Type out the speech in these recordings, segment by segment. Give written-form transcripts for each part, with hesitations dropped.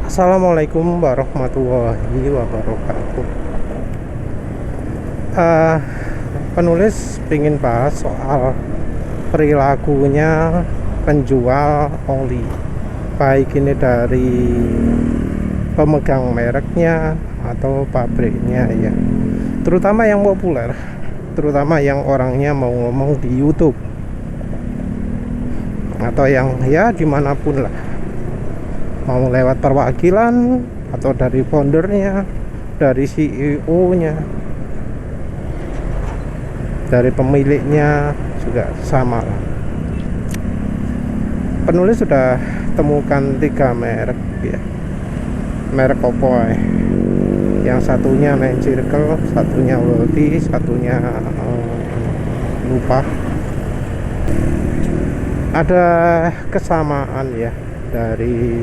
Assalamualaikum warahmatullahi wabarakatuh. Eh, Penulis ingin bahas soal perilakunya penjual oli, baik ini dari pemegang mereknya atau pabriknya ya. Terutama yang populer, terutama yang orangnya mau ngomong di YouTube atau yang ya dimanapun lah, mau lewat perwakilan atau dari foundernya, dari CEO-nya, dari pemiliknya juga sama lah. Penulis sudah temukan 3 merek ya, merek Opoy. Yang satunya Main Circle, satunya Welty, satunya lupa. Ada kesamaan ya dari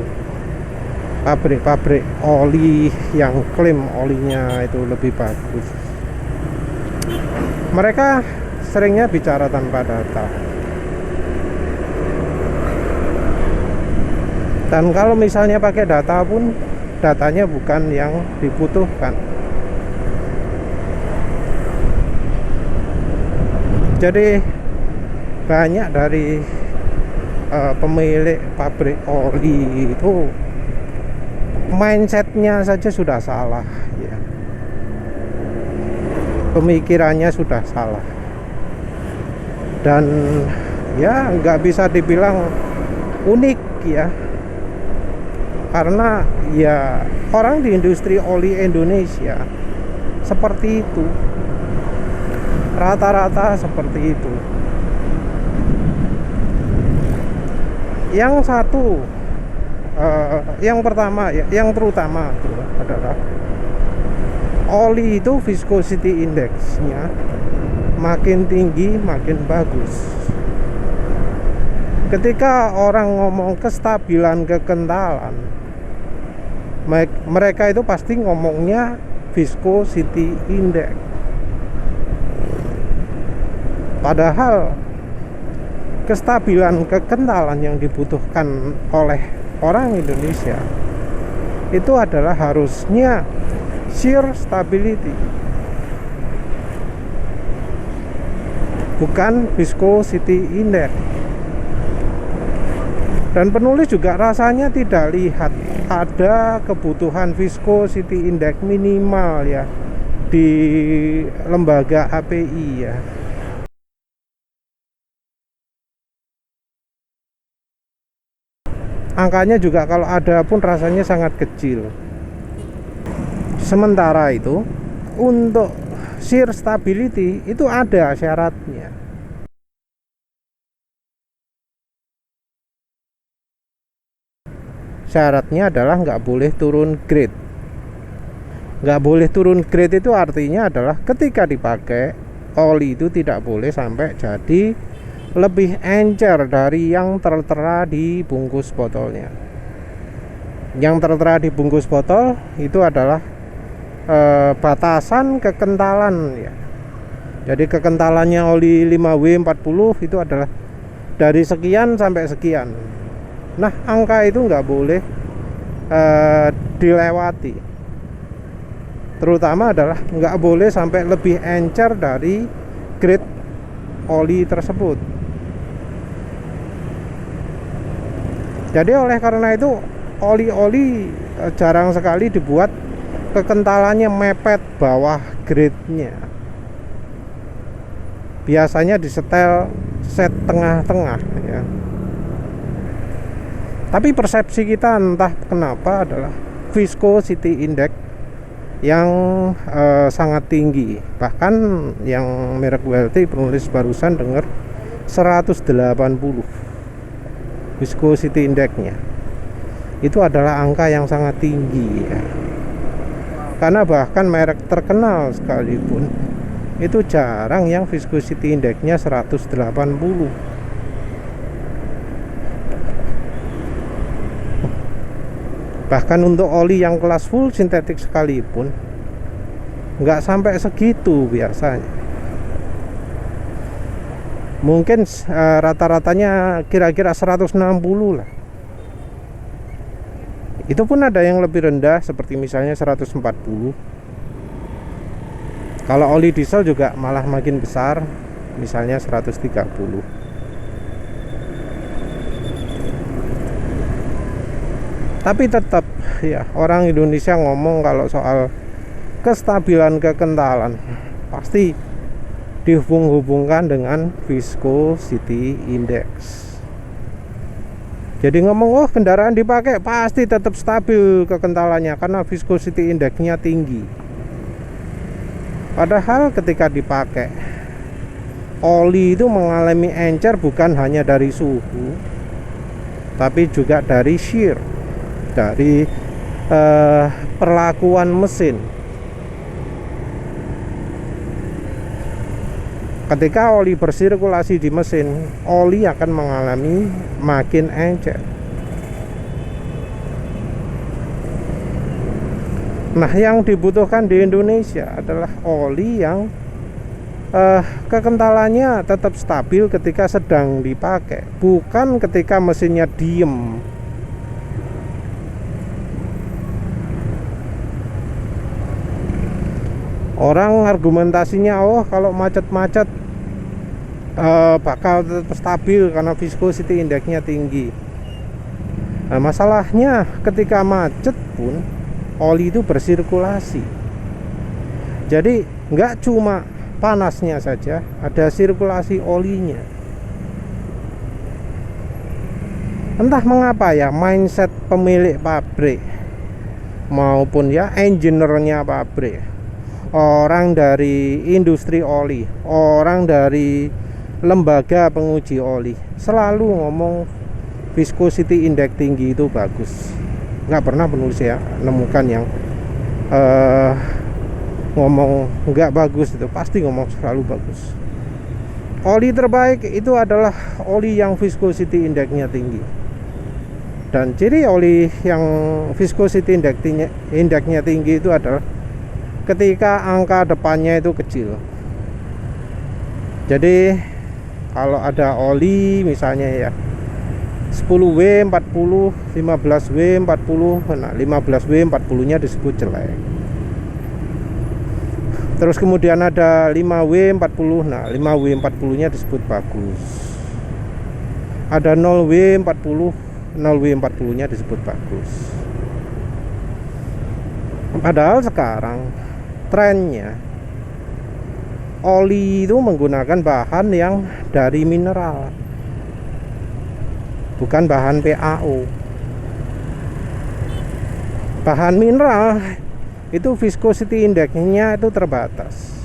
pabrik-pabrik oli yang klaim olinya itu lebih bagus. Mereka seringnya bicara tanpa data. Dan kalau misalnya pakai data pun, datanya bukan yang dibutuhkan. Jadi banyak dari pemilik pabrik oli itu mindsetnya saja sudah salah ya. Pemikirannya sudah salah. Dan ya nggak bisa dibilang unik ya, karena ya orang di industri oli Indonesia seperti itu, rata-rata seperti itu. Yang satu, yang pertama ya, yang terutama itu adalah oli itu viscosity index-nya makin tinggi makin bagus. Ketika orang ngomong kestabilan kekentalan, mereka itu pasti ngomongnya viscosity index. Padahal kestabilan kekentalan yang dibutuhkan oleh orang Indonesia itu adalah harusnya shear stability, bukan viscosity index. Dan penulis juga rasanya tidak lihat ada kebutuhan viscosity index minimal ya di lembaga API ya. Angkanya juga kalau ada pun rasanya sangat kecil. Sementara itu untuk shear stability itu ada syaratnya. Syaratnya adalah nggak boleh turun grade. Nggak boleh turun grade itu artinya adalah ketika dipakai oli itu tidak boleh sampai jadi lebih encer dari yang tertera di bungkus botolnya. Yang tertera di bungkus botol itu adalah batasan kekentalan ya. Jadi kekentalannya oli 5W40 itu adalah dari sekian sampai sekian. Nah, angka itu nggak boleh dilewati. Terutama adalah nggak boleh sampai lebih encer dari grade oli tersebut. Jadi oleh karena itu oli-oli jarang sekali dibuat kekentalannya mepet bawah grade-nya. Biasanya disetel set tengah-tengah ya. Tapi persepsi kita entah kenapa adalah viscosity index yang sangat tinggi. Bahkan yang merek Welty penulis barusan dengar 180 viscosity index-nya. Itu adalah angka yang sangat tinggi ya. Karena bahkan merek terkenal sekalipun itu jarang yang viscosity index-nya 180. Bahkan untuk oli yang kelas full sintetik sekalipun nggak sampai segitu biasanya. Mungkin rata-ratanya kira-kira 160 lah. Itu pun ada yang lebih rendah seperti misalnya 140. Kalau oli diesel juga malah makin besar, misalnya 130. Tapi tetap ya, orang Indonesia ngomong kalau soal kestabilan kekentalan pasti dihubung-hubungkan dengan viscosity index. Jadi ngomong, oh kendaraan dipakai pasti tetap stabil kekentalannya karena viscosity indexnya tinggi. Padahal ketika dipakai, oli itu mengalami encer bukan hanya dari suhu, tapi juga dari shear, dari perlakuan mesin. Ketika oli bersirkulasi di mesin, oli akan mengalami makin encer. Nah, yang dibutuhkan di Indonesia adalah oli yang kekentalannya tetap stabil ketika sedang dipakai, bukan ketika mesinnya diem. Orang argumentasinya, oh kalau macet-macet bakal tetap stabil karena viscosity indexnya tinggi. Nah, masalahnya ketika macet pun oli itu bersirkulasi. Jadi nggak cuma panasnya saja, ada sirkulasi olinya. Entah mengapa ya, mindset pemilik pabrik maupun ya engineer-nya pabrik, orang dari industri oli, orang dari lembaga penguji oli selalu ngomong viscosity index tinggi itu bagus. Nggak pernah penulis ya nemukan yang ngomong nggak bagus. Itu pasti ngomong selalu bagus. Oli terbaik itu adalah oli yang viscosity indexnya tinggi. Dan ciri oli yang viscosity indexnya tinggi itu adalah ketika angka depannya itu kecil. Jadi kalau ada oli misalnya ya 10W40, 15W40, nah 15W40 nya disebut jelek. Terus kemudian ada 5W40, nah 5W40 nya disebut bagus. Ada 0W40, 0W40 nya disebut bagus. Padahal sekarang trennya oli itu menggunakan bahan yang dari mineral, bukan bahan PAO. Bahan mineral itu viscosity indexnya itu terbatas.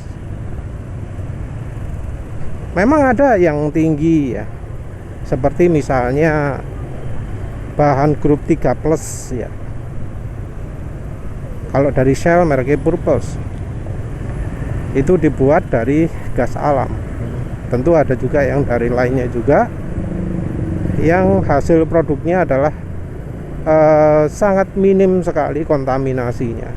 Memang ada yang tinggi ya, seperti misalnya bahan grup 3 plus ya. Kalau dari Shell mereknya Purpose, itu dibuat dari gas alam. Tentu ada juga yang dari lainnya juga, yang hasil produknya adalah sangat minim sekali kontaminasinya,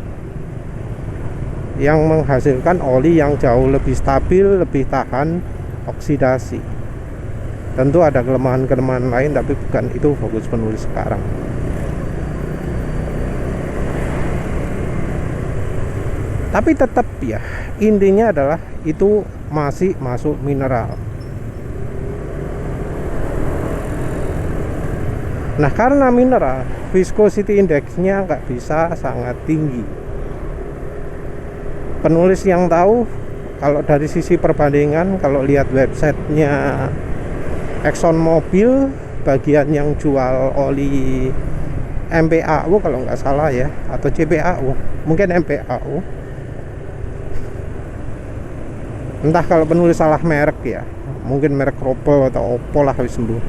yang menghasilkan oli yang jauh lebih stabil, lebih tahan oksidasi. Tentu ada kelemahan-kelemahan lain, tapi bukan itu fokus penulis sekarang. Tapi tetap ya, intinya adalah itu masih masuk mineral. Nah, karena mineral, viscosity indexnya nggak bisa sangat tinggi. Penulis yang tahu, kalau dari sisi perbandingan, kalau lihat websitenya Exxon Mobil, bagian yang jual oli MPAU kalau nggak salah ya, atau CPAU, mungkin MPAU. Entah kalau penulis salah merek ya, mungkin merek Opel atau Oppo lah, habis sembuh.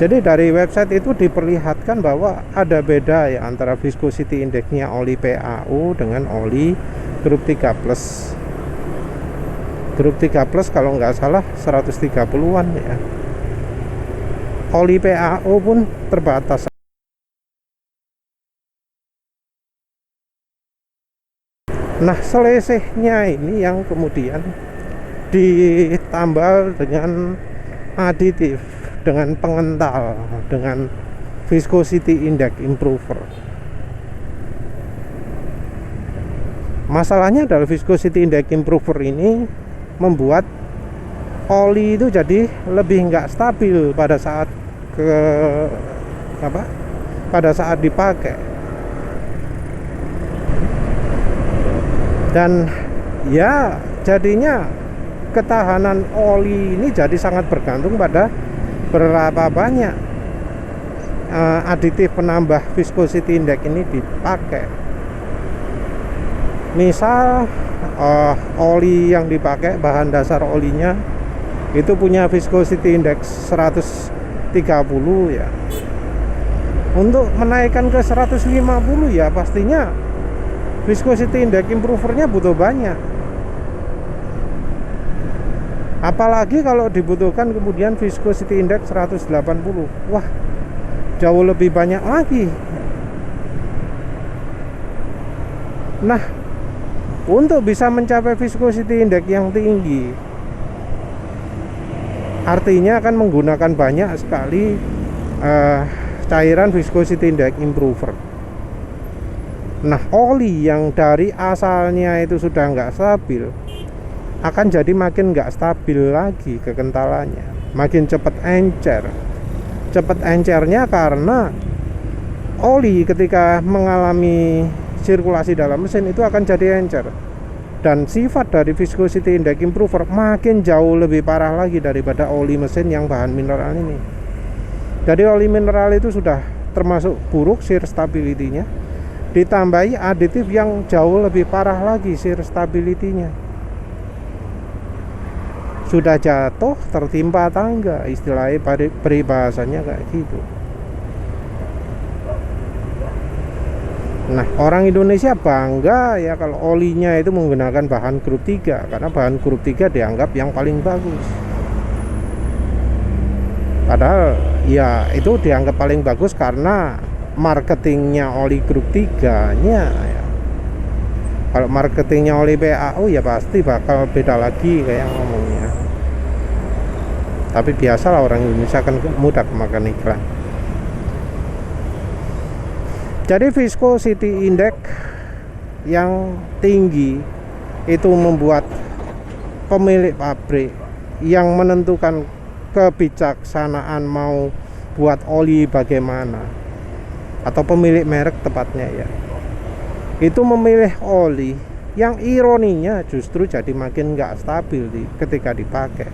Jadi dari website itu diperlihatkan bahwa ada beda ya antara viscosity indexnya oli PAU dengan oli grup 3 plus. Grup 3 plus kalau nggak salah 130-an ya. Oli PAU pun terbatas. Nah, selisihnya ini yang kemudian ditambal dengan aditif, dengan pengental, dengan viscosity index improver. Masalahnya adalah viscosity index improver ini membuat oli itu jadi lebih nggak stabil pada saat pada saat dipakai. Dan ya jadinya ketahanan oli ini jadi sangat bergantung pada berapa banyak aditif penambah viscosity index ini dipakai. Misal oli yang dipakai, bahan dasar olinya itu punya viscosity index 130 ya. Untuk menaikkan ke 150 ya pastinya viscosity index improvernya butuh banyak. Apalagi kalau dibutuhkan kemudian viscosity index 180. Wah, jauh lebih banyak lagi. Nah, untuk bisa mencapai viscosity index yang tinggi, artinya akan menggunakan banyak sekali cairan viscosity index improver. Nah, oli yang dari asalnya itu sudah nggak stabil akan jadi makin nggak stabil lagi kekentalannya, makin cepat encer. Cepat encernya karena oli ketika mengalami sirkulasi dalam mesin itu akan jadi encer. Dan sifat dari viscosity index improver makin jauh lebih parah lagi daripada oli mesin yang bahan mineral ini. Jadi oli mineral itu sudah termasuk buruk shear stability-nya, ditambahi aditif yang jauh lebih parah lagi shear stability-nya. Sudah jatuh tertimpa tangga, istilahnya peribahasanya kayak gitu. Nah, orang Indonesia bangga ya kalau olinya itu menggunakan bahan grup 3, karena bahan grup 3 dianggap yang paling bagus. Padahal ya itu dianggap paling bagus karena marketingnya oli grup 3-nya ya. Kalau marketingnya oli PAO ya pasti bakal beda lagi kayak ngomongnya. Tapi biasalah orang Indonesia kan mudah kemakan iklan. Jadi viscosity index yang tinggi itu membuat pemilik pabrik yang menentukan kebijaksanaan mau buat oli bagaimana, atau pemilik merek tepatnya ya, itu memilih oli yang ironinya justru jadi makin nggak stabil ketika dipakai.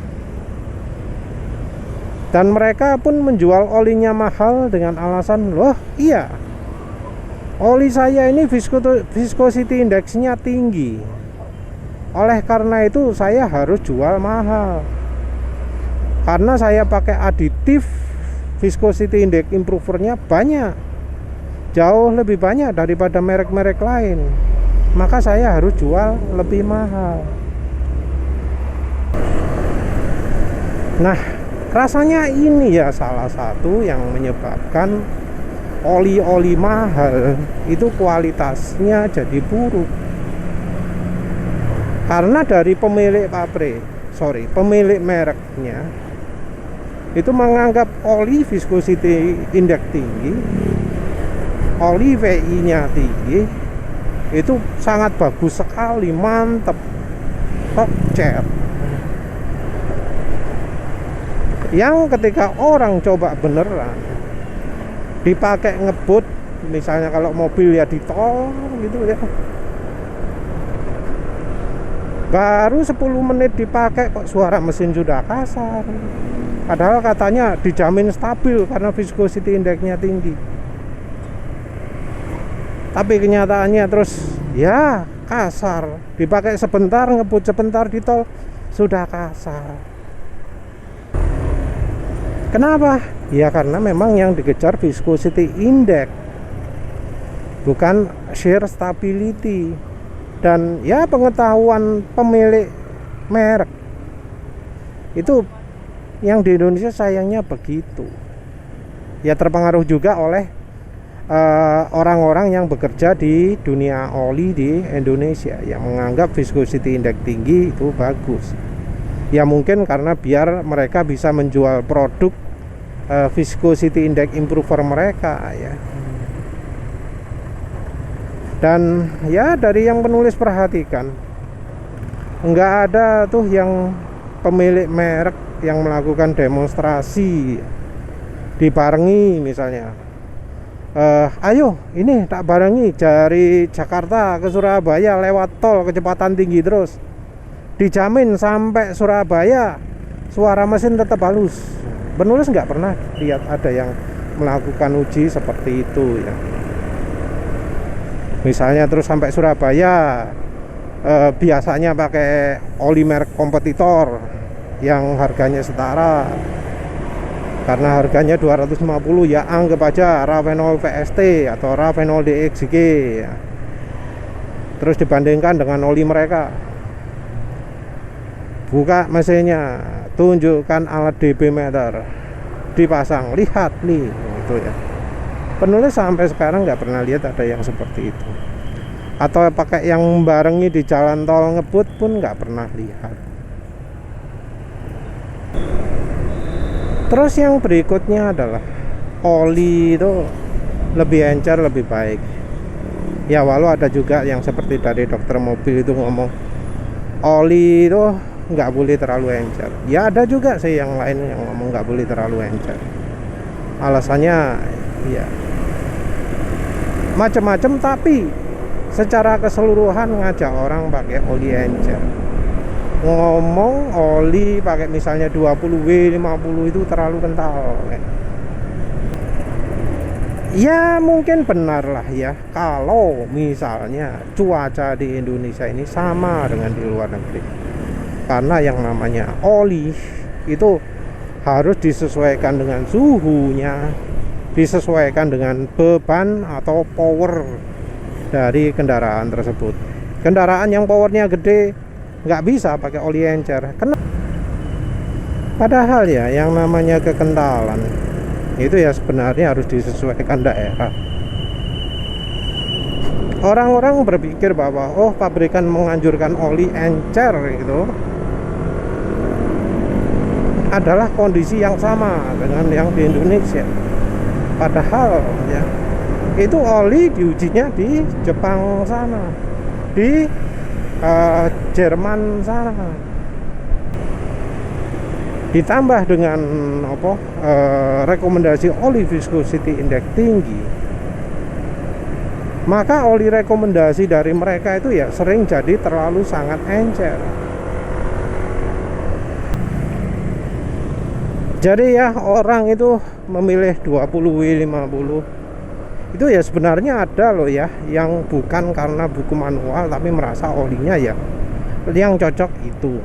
Dan mereka pun menjual olinya mahal dengan alasan, loh iya, oli saya ini viscosity index-nya tinggi, oleh karena itu saya harus jual mahal, karena saya pakai aditif viscosity index improvernya banyak, jauh lebih banyak daripada merek-merek lain, maka saya harus jual lebih mahal. Nah, rasanya ini ya salah satu yang menyebabkan oli-oli mahal itu kualitasnya jadi buruk. Karena dari pemilik pemilik mereknya itu menganggap oli viscosity index tinggi, oli VI-nya tinggi, itu sangat bagus sekali, mantep, cer. Yang ketika orang coba beneran dipakai ngebut, misalnya kalau mobil ya di tol gitu ya, baru 10 menit dipakai kok suara mesin sudah kasar, padahal katanya dijamin stabil karena viscosity index-nya tinggi. Tapi kenyataannya terus ya kasar, dipakai sebentar, ngebut sebentar di tol sudah kasar. Kenapa? Ya karena memang yang dikejar viscosity index, bukan shear stability. Dan ya pengetahuan pemilik merek itu yang di Indonesia sayangnya begitu. Ya terpengaruh juga oleh orang-orang yang bekerja di dunia oli di Indonesia yang menganggap viscosity index tinggi itu bagus. Ya mungkin karena biar mereka bisa menjual produk viscosity index improver mereka ya. Dan ya dari yang penulis perhatikan, nggak ada tuh yang pemilik merek yang melakukan demonstrasi dibarengi misalnya, ayo ini tak barengi dari Jakarta ke Surabaya lewat tol kecepatan tinggi terus, dijamin sampai Surabaya suara mesin tetap halus. Penulis nggak pernah lihat ada yang melakukan uji seperti itu ya. Misalnya terus sampai Surabaya, biasanya pakai oli merek kompetitor yang harganya setara, karena harganya 250, ya anggap aja Ravenol VST atau Ravenol DXG ya. Terus dibandingkan dengan oli mereka, buka mesinnya, tunjukkan alat dB meter, dipasang, lihat nih gitu ya. Penulis sampai sekarang nggak pernah lihat ada yang seperti itu, atau pakai yang barengi di jalan tol ngebut pun nggak pernah lihat. Terus yang berikutnya adalah oli itu lebih encer, lebih baik ya. Walau ada juga yang seperti dari dokter mobil itu ngomong oli itu nggak boleh terlalu encer. Ya ada juga sih yang lain yang ngomong nggak boleh terlalu encer. Alasannya ya macam-macam, tapi secara keseluruhan ngajak orang pakai oli encer. Ngomong oli pakai misalnya 20W 50 itu terlalu kental. Ya mungkin benar lah ya, kalau misalnya cuaca di Indonesia ini sama dengan di luar negeri. Karena yang namanya oli itu harus disesuaikan dengan suhunya, disesuaikan dengan beban atau power dari kendaraan tersebut. Kendaraan yang powernya gede nggak bisa pakai oli encer. Padahal ya yang namanya kekentalan itu ya sebenarnya harus disesuaikan daerah. Orang-orang berpikir bahwa oh pabrikan menganjurkan oli encer itu adalah kondisi yang sama dengan yang di Indonesia. Padahal ya itu oli diujinya di Jepang sana, di Jerman sana, ditambah dengan rekomendasi oli viscosity index tinggi, maka oli rekomendasi dari mereka itu ya sering jadi terlalu sangat encer. Jadi ya orang itu memilih 20W 50 itu ya sebenarnya ada loh ya yang bukan karena buku manual, tapi merasa olinya ya yang cocok itu.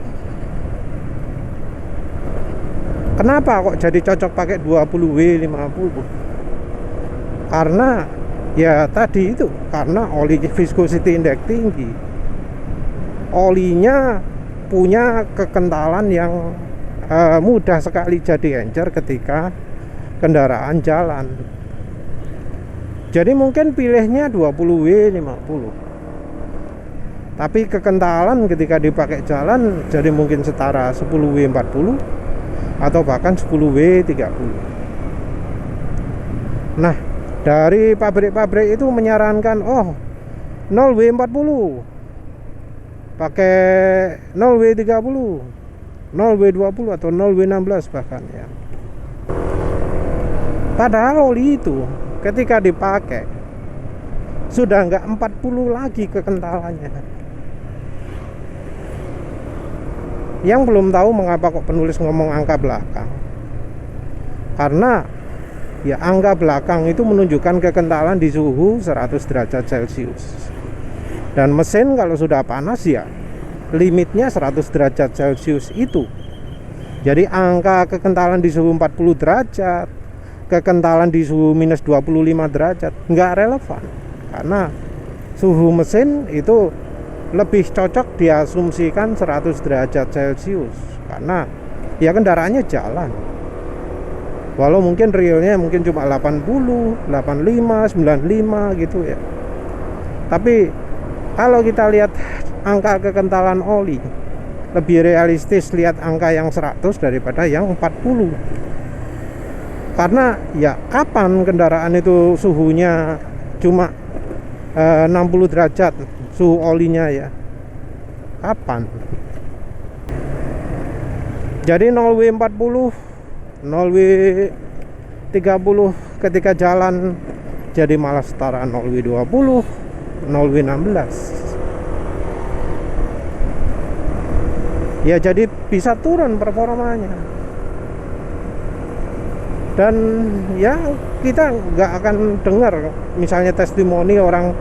Kenapa kok jadi cocok pakai 20W 50? Karena ya tadi itu, karena oli viscosity index tinggi, olinya punya kekentalan yang mudah sekali jadi encer ketika kendaraan jalan. Jadi mungkin pilihnya 20W 50, tapi kekentalan ketika dipakai jalan jadi mungkin setara 10W 40 atau bahkan 10W 30. Nah, dari pabrik-pabrik itu menyarankan 0W 40 pakai 0W 30, 0W 20 atau 0W 16 bahkan ya. Padahal oli itu ketika dipakai sudah nggak 40 lagi kekentalannya. Yang belum tahu mengapa kok penulis ngomong angka belakang, karena ya angka belakang itu menunjukkan kekentalan di suhu 100 derajat Celcius, dan mesin kalau sudah panas ya limitnya 100 derajat Celcius itu. Jadi angka kekentalan di suhu 40 derajat, kekentalan di suhu minus 25 derajat nggak relevan, karena suhu mesin itu lebih cocok diasumsikan 100 derajat Celcius, karena ya kendaraannya jalan. Walau mungkin realnya mungkin cuma 80, 85, 95 gitu ya. Tapi kalau kita lihat angka kekentalan oli, lebih realistis lihat angka yang 100 daripada yang 40. Karena ya kapan kendaraan itu suhunya cuma 60 derajat suhu olinya ya. Kapan? Jadi 0W40 0W30 ketika jalan jadi malah setara 0W20 0W16 ya, jadi bisa turun performanya. Dan ya kita nggak akan dengar misalnya testimoni orang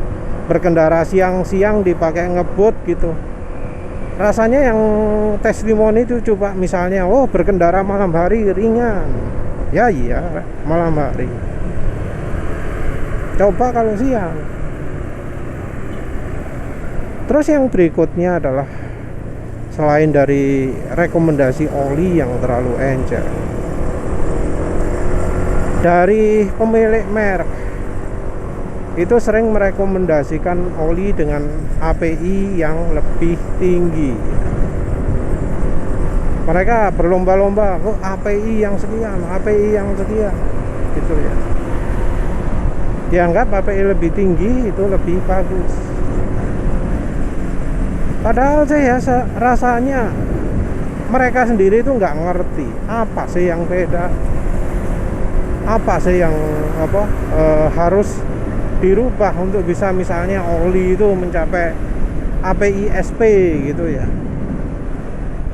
berkendara siang-siang dipakai ngebut gitu. Rasanya yang testimoni itu coba misalnya, oh berkendara malam hari ringan. Ya iya, malam hari. Coba kalau siang. Terus yang berikutnya adalah selain dari rekomendasi oli yang terlalu encer, dari pemilik merek itu sering merekomendasikan oli dengan API yang lebih tinggi. Mereka berlomba-lomba, oh API yang sekian, API yang sekian, gitu ya. Dianggap API lebih tinggi itu lebih bagus. Padahal saya rasanya mereka sendiri itu nggak ngerti apa sih yang beda, apa sih yang harus dirubah untuk bisa misalnya oli itu mencapai API SP gitu ya.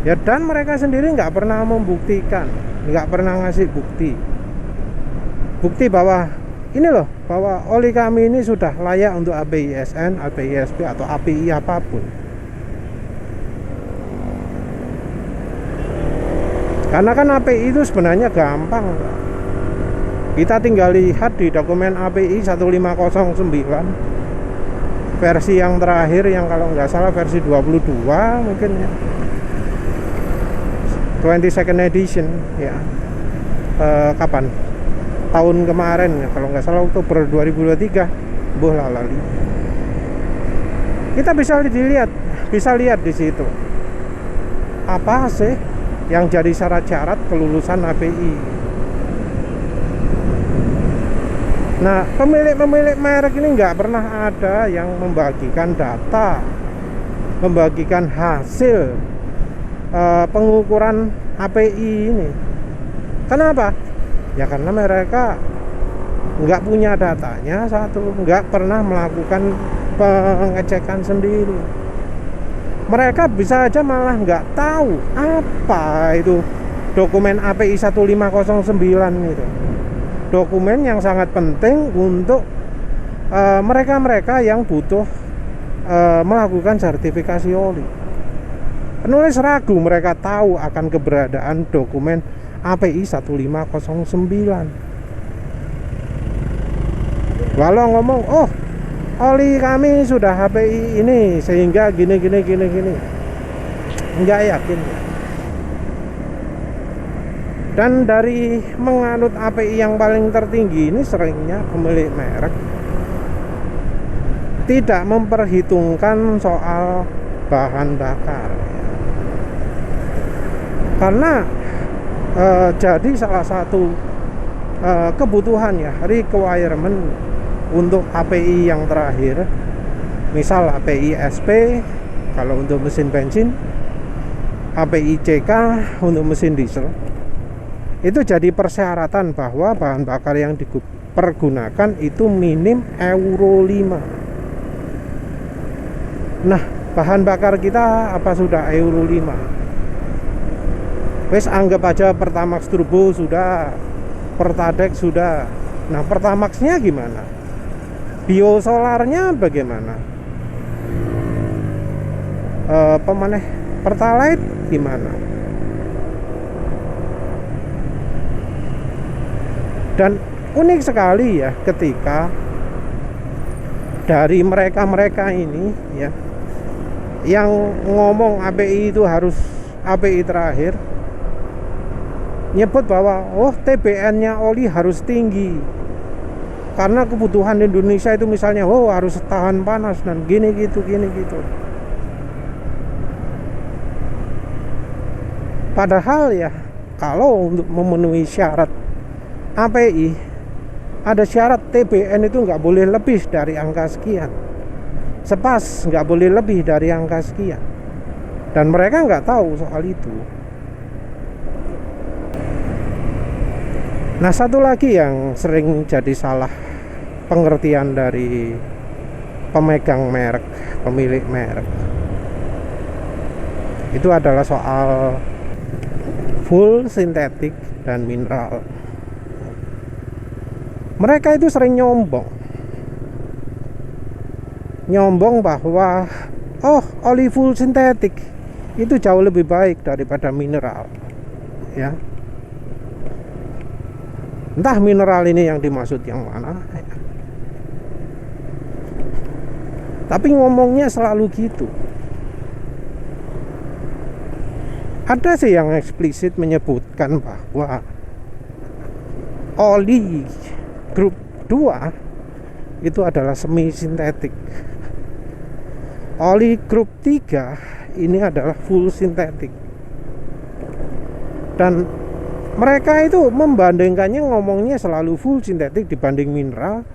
Ya dan mereka sendiri nggak pernah membuktikan, nggak pernah ngasih bukti bahwa ini loh, bahwa oli kami ini sudah layak untuk API SN, API SP atau API apapun. Karena kan API itu sebenarnya gampang. Kita tinggal lihat di dokumen API 1509 versi yang terakhir, yang kalau nggak salah versi 22 mungkin ya, 22nd edition ya. Kapan? Tahun kemarin ya, kalau nggak salah Oktober 2023. Boh lali. Kita bisa lihat di situ apa sih yang jadi syarat-syarat kelulusan API. Nah, pemilik merek ini nggak pernah ada yang membagikan data, membagikan hasil pengukuran API ini. Kenapa? Ya karena mereka nggak punya datanya, satu, nggak pernah melakukan pengecekan sendiri. Mereka bisa aja malah nggak tahu apa itu dokumen API 1509 itu. Dokumen yang sangat penting untuk mereka-mereka yang butuh melakukan sertifikasi oli. Penulis ragu mereka tahu akan keberadaan dokumen API 1509. Walau ngomong, oh oli kami sudah API ini sehingga gini. Nggak yakin. Dan dari menganut API yang paling tertinggi ini seringnya pemilik merek tidak memperhitungkan soal bahan bakar. Karena jadi salah satu kebutuhan ya, requirement untuk API yang terakhir, misal API SP kalau untuk mesin bensin, API CK untuk mesin diesel, itu jadi persyaratan bahwa bahan bakar yang dipergunakan itu minim Euro 5. Nah, bahan bakar kita apa sudah Euro 5? Wes anggap aja Pertamax Turbo sudah, Pertadex sudah. Nah, Pertamaxnya gimana? Biosolarnya bagaimana? Pemaneh Pertalite gimana? Dan unik sekali ya ketika dari mereka ini ya, yang ngomong API itu harus API terakhir, nyebut bahwa oh TBN-nya oli harus tinggi karena kebutuhan Indonesia itu misalnya oh harus tahan panas dan gini gitu. Padahal ya kalau untuk memenuhi syarat API ada syarat TBN itu nggak boleh lebih dari angka sekian, sepas nggak boleh lebih dari angka sekian, dan mereka nggak tahu soal itu. Nah, satu lagi yang sering jadi salah pengertian dari pemegang merek, pemilik merek, itu adalah soal full sintetik dan mineral. Mereka itu sering nyombong bahwa oli full sintetik itu jauh lebih baik daripada mineral, ya. Entah mineral ini yang dimaksud yang mana, tapi ngomongnya selalu gitu. Ada sih yang eksplisit menyebutkan bahwa oli grup 2 itu adalah semi sintetik, oli grup 3 ini adalah full sintetik. Dan mereka itu membandingkannya, ngomongnya selalu full sintetik dibanding mineral,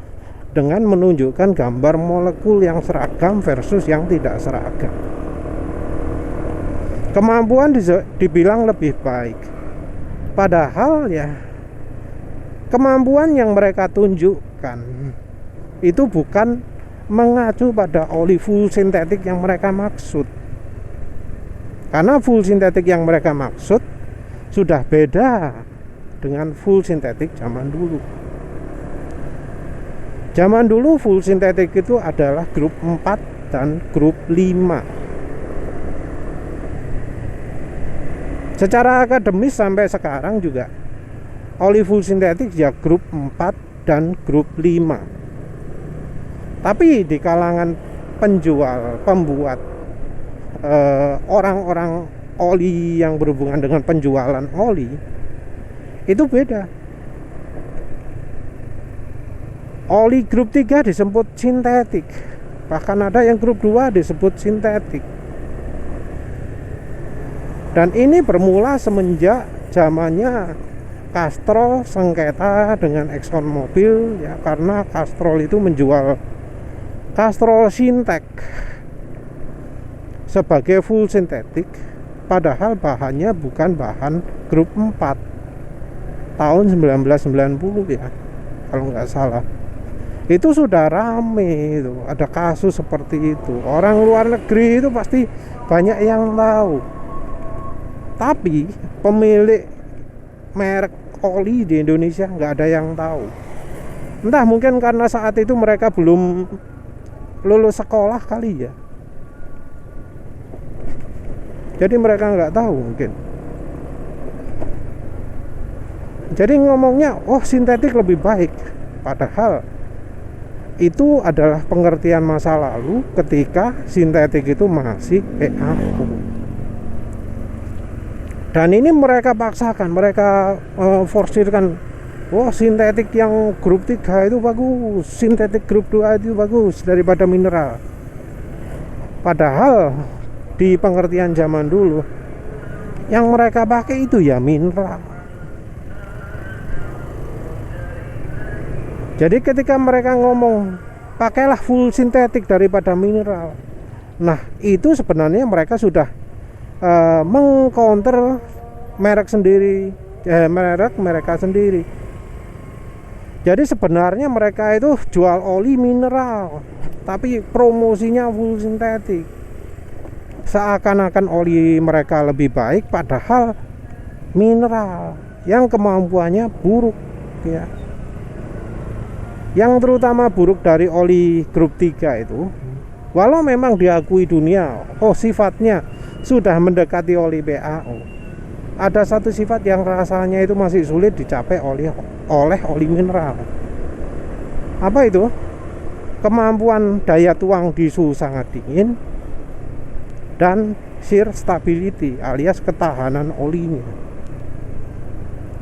dengan menunjukkan gambar molekul yang seragam versus yang tidak seragam. Kemampuan dibilang lebih baik, padahal ya kemampuan yang mereka tunjukkan itu bukan mengacu pada oli full sintetik yang mereka maksud. Karena full sintetik yang mereka maksud sudah beda dengan full sintetik zaman dulu. Zaman dulu full sintetik itu adalah grup 4 dan grup 5. Secara akademis sampai sekarang juga oli full sintetik ya grup 4 dan grup 5. Tapi di kalangan pembuat orang-orang oli yang berhubungan dengan penjualan oli itu beda. Oli grup 3 disebut sintetik, bahkan ada yang grup 2 disebut sintetik. Dan ini bermula semenjak zamannya Castrol sengketa dengan Exxon Mobil, ya, karena Castrol itu menjual Castrol Sintek sebagai full sintetik, padahal bahannya bukan bahan grup 4 tahun 1990 ya, kalau nggak salah. Itu sudah rame itu, ada kasus seperti itu. Orang luar negeri itu pasti banyak yang tahu. Tapi pemilik merek oli di Indonesia nggak ada yang tahu. Entah mungkin karena saat itu mereka belum lulus sekolah kali ya. Jadi mereka nggak tahu mungkin. Jadi ngomongnya, sintetik lebih baik. Padahal itu adalah pengertian masa lalu ketika sintetik itu masih PAO. Dan ini mereka paksakan, mereka forsirkan, sintetik yang grup 3 itu bagus, sintetik grup 2 itu bagus daripada mineral. Padahal di pengertian zaman dulu yang mereka pakai itu ya mineral. Jadi ketika mereka ngomong pakailah full sintetik daripada mineral, nah itu sebenarnya mereka sudah mengcounter merek sendiri, merek mereka sendiri. Jadi sebenarnya mereka itu jual oli mineral, tapi promosinya full sintetik. Seakan-akan oli mereka lebih baik, padahal mineral yang kemampuannya buruk, ya. Yang terutama buruk dari oli grup 3 itu, walau memang diakui dunia, sifatnya sudah mendekati oli PAO, ada satu sifat yang rasanya itu masih sulit dicapai oleh oli mineral. Apa itu? Kemampuan daya tuang di suhu sangat dingin dan shear stability alias ketahanan olinya.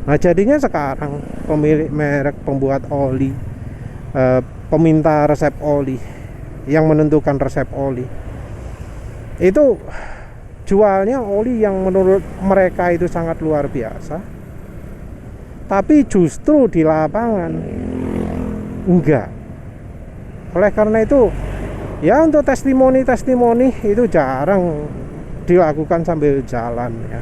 Nah jadinya sekarang pemilik merek, pembuat oli, peminta resep oli, yang menentukan resep oli, itu jualnya oli yang menurut mereka itu sangat luar biasa. Tapi justru di lapangan Enggak. Oleh karena itu ya untuk testimoni itu jarang dilakukan sambil jalan ya.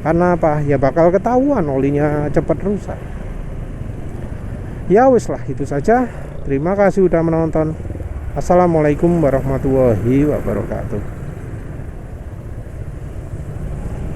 Karena apa? Ya bakal ketahuan olinya cepat rusak. Ya wis lah, itu saja. Terima kasih udah menonton. Assalamualaikum warahmatullahi wabarakatuh.